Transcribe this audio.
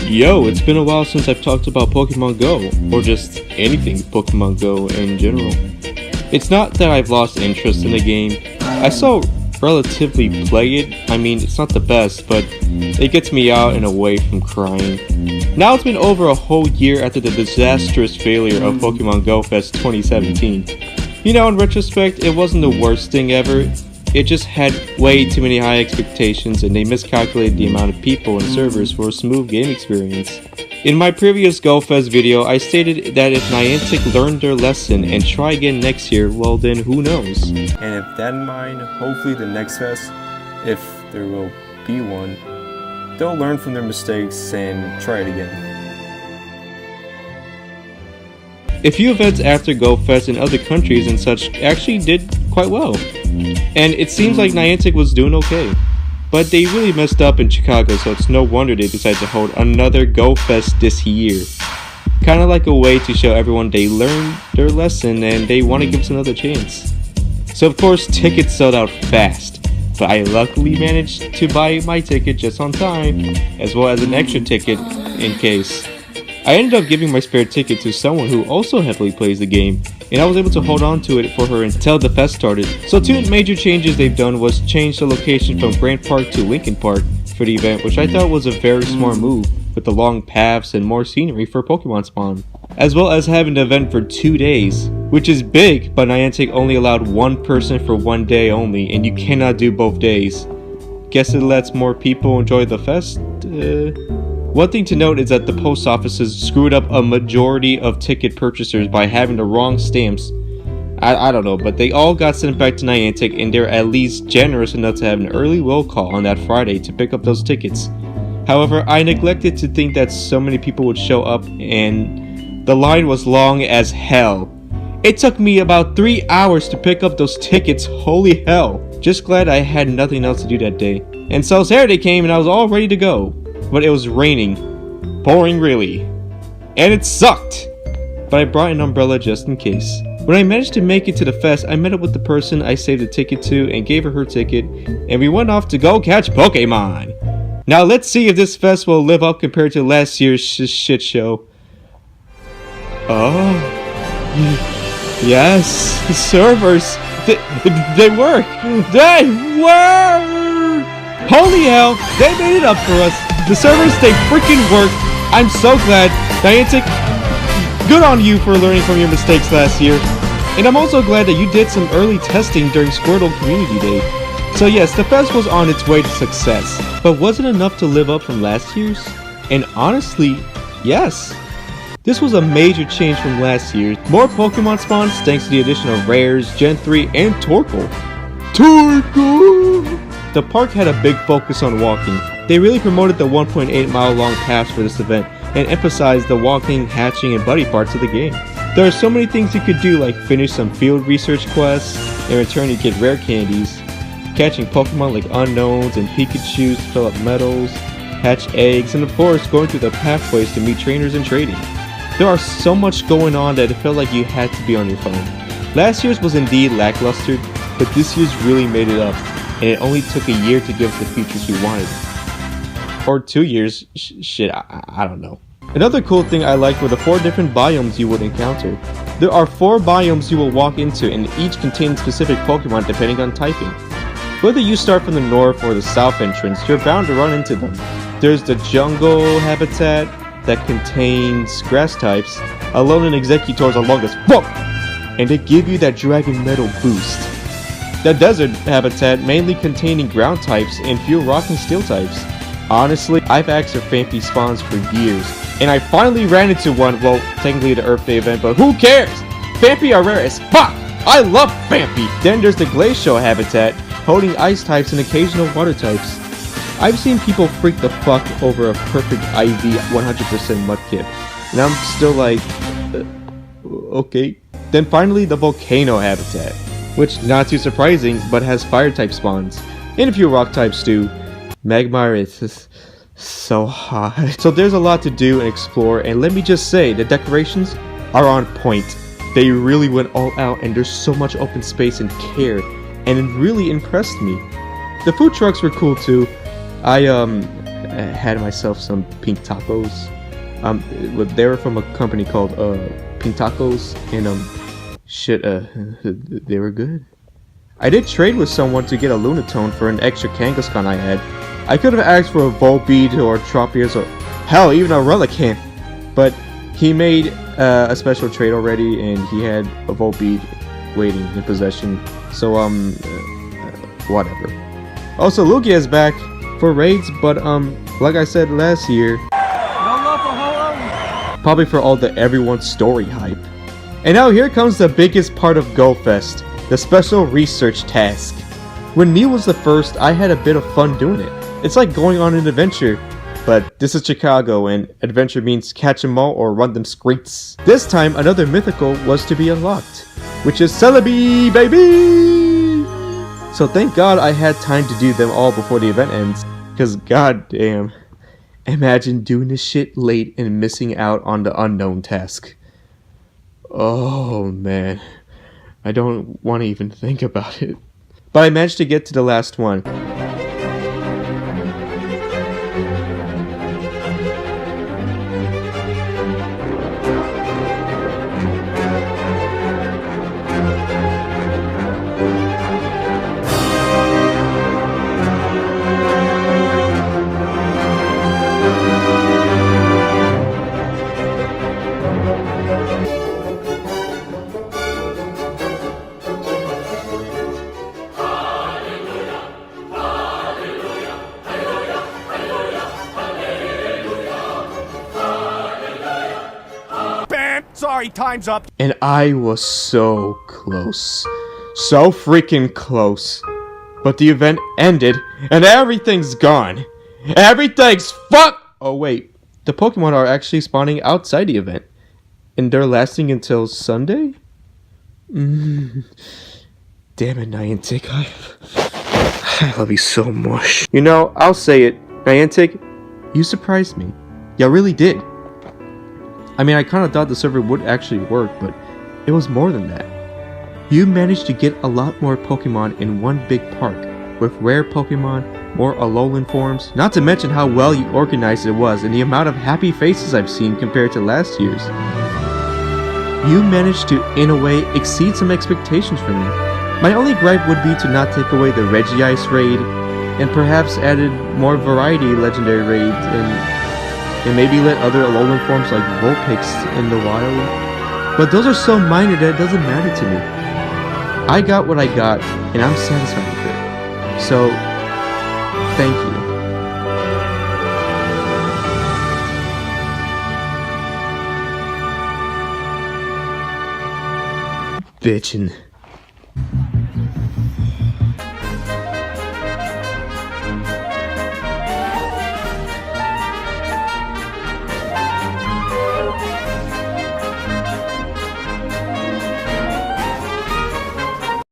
Yo, it's been a while since I've talked about Pokemon Go, or just anything Pokemon Go in general. It's not that I've lost interest in the game. I still relatively play it. I mean, it's not the best, but it gets me out and away from crying. Now it's been over a whole year after the disastrous failure of Pokemon Go Fest 2017. You know, in retrospect, it wasn't the worst thing ever. It just had way too many high expectations and they miscalculated the amount of people and servers for a smooth game experience. In my previous GoFest video, I stated that if Niantic learned their lesson and try again next year, well then who knows. And if that in mind, hopefully the next fest, if there will be one, they'll learn from their mistakes and try it again. A few events after GoFest in other countries and such actually did quite well. And it seems like Niantic was doing okay. But they really messed up in Chicago, so it's no wonder they decided to hold another GoFest this year. Kinda like a way to show everyone they learned their lesson and they want to give us another chance. So of course tickets sold out fast, but I luckily managed to buy my ticket just on time, as well as an extra ticket in case. I ended up giving my spare ticket to someone who also heavily plays the game, and I was able to hold on to it for her until the fest started. So two major changes they've done was change the location from Grant Park to Lincoln Park for the event, which I thought was a very smart move, with the long paths and more scenery for Pokemon spawn. As well as having the event for 2 days, which is big, but Niantic only allowed one person for 1 day only, and you cannot do both days. Guess it lets more people enjoy the fest? One thing to note is that the post offices screwed up a majority of ticket purchasers by having the wrong stamps. I don't know, but they all got sent back to Niantic and they're at least generous enough to have an early will call on that Friday to pick up those tickets. However, I neglected to think that so many people would show up and the line was long as hell. It took me about 3 hours to pick up those tickets, holy hell. Just glad I had nothing else to do that day. And so Saturday came and I was all ready to go. But it was raining. Pouring really. And it sucked! But I brought an umbrella just in case. When I managed to make it to the fest, I met up with the person I saved the ticket to and gave her her ticket, and we went off to go catch Pokemon! Now let's see if this fest will live up compared to last year's shit show. Oh. Yes! The servers! They work! They work! Holy hell! They made it up for us! The servers, they freaking work. I'm so glad. Niantic, good on you for learning from your mistakes last year. And I'm also glad that you did some early testing during Squirtle Community Day. So yes, the fest was on its way to success. But was it enough to live up from last year's? And honestly, yes. This was a major change from last year. More Pokemon spawns thanks to the addition of Rares, Gen 3, and Torkoal. The park had a big focus on walking. They really promoted the 1.8 mile long paths for this event and emphasized the walking, hatching, and buddy parts of the game. There are so many things you could do, like finish some field research quests, in return you get rare candies, catching Pokemon like Unknowns and Pikachus to fill up medals, hatch eggs, and of course going through the pathways to meet trainers and trading. There are so much going on that it felt like you had to be on your phone. Last year's was indeed lackluster, but this year's really made it up, and it only took a year to give us the features we wanted. Or 2 years, shit, I don't know. Another cool thing I liked were the 4 different biomes you would encounter. There are 4 biomes you will walk into and each contain specific Pokemon depending on typing. Whether you start from the north or the south entrance, you're bound to run into them. There's the jungle habitat that contains grass types, Alolan and Executors are long as fuck, and they give you that Dragon Metal boost. The desert habitat mainly containing ground types and few rock and steel types. Honestly, I've asked for Phanpy spawns for years, and I finally ran into one, well, technically the Earth Day event, but who cares? Phanpy are rare as fuck! I love Phanpy! Then there's the Glacial habitat, holding ice types and occasional water types. I've seen people freak the fuck over a perfect IV 100% Mudkip, and I'm still like, okay. Then finally the Volcano habitat, which not too surprising, but has fire type spawns, and a few rock types too. Magmar is so hot. So there's a lot to do and explore, and let me just say, the decorations are on point. They really went all out and there's so much open space and care, and it really impressed me. The food trucks were cool too. I had myself some pink tacos. They were from a company called Pink Tacos, and they were good. I did trade with someone to get a Lunatone for an extra Kangaskhan I had. I could have asked for a Volbeat or Tropius or hell, even a Relicanth, but he made a special trade already, and he had a Volbeat waiting in possession. So whatever. Also, Lugia is back for raids, but like I said last year, probably for all the everyone's story hype. And now here comes the biggest part of GoFest, the special research task. When Mew was the first, I had a bit of fun doing it. It's like going on an adventure, but this is Chicago and adventure means catch 'em all or run them streets. This time another mythical was to be unlocked, which is Celebi, baby! So thank God I had time to do them all before the event ends, cause goddamn, imagine doing this shit late and missing out on the unknown task. Oh man, I don't want to even think about it. But I managed to get to the last one. Sorry, time's up. And I was so close. So freaking close. But the event ended, and everything's gone. Everything's Oh wait, the Pokemon are actually spawning outside the event. And they're lasting until Sunday? Damn it, Niantic. I love you so much. You know, I'll say it. Niantic, you surprised me. You really did. I mean, I kind of thought the server would actually work, but it was more than that. You managed to get a lot more Pokemon in one big park, with rare Pokemon, more Alolan forms, not to mention how well you organized it was and the amount of happy faces I've seen compared to last year's. You managed to, in a way, exceed some expectations from me. My only gripe would be to not take away the Regice raid, and perhaps added more variety legendary raids, and maybe let other Alolan forms like Vulpix in the wild. But those are so minor that it doesn't matter to me. I got what I got, and I'm satisfied with it. So, thank you. Bitchin'.